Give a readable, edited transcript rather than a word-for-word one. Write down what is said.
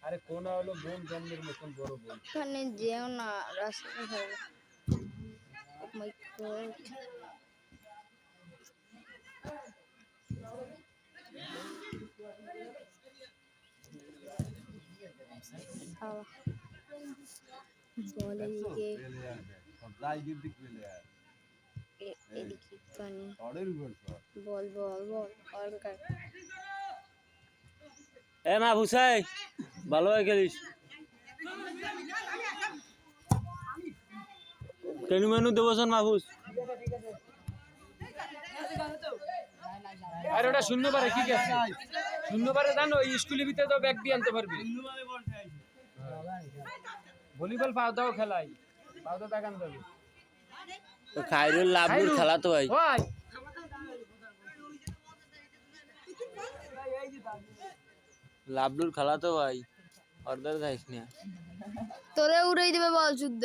আরে কোনা হলো বোন জন্মের মতন বড় বোন। এখানে যেও না, রাস্তা ভালো। ও মাই গড। বল এদিকে এদিকে পানি বল বল বল আর কার এ মা ভুসাই ভালো হয়ে খেলিস কেন মেনু দেবসন মাহফুজ আর ওটা শূন্য পারে ঠিক আছে শূন্য পারে জানো এই স্কুলের ভিতরে তো ব্যাগ দিয়ে আনতে পারবি ভলিবল পাও দাও খেলাই পাও দাও টাকা আনতে হবে তো খাইরুল লাভুর খেলা তো ভাই ওই লাভলুর খেলা তো ভাই অর্ডার যাইস না তোরে উড়াই দেবে বল যুদ্ধ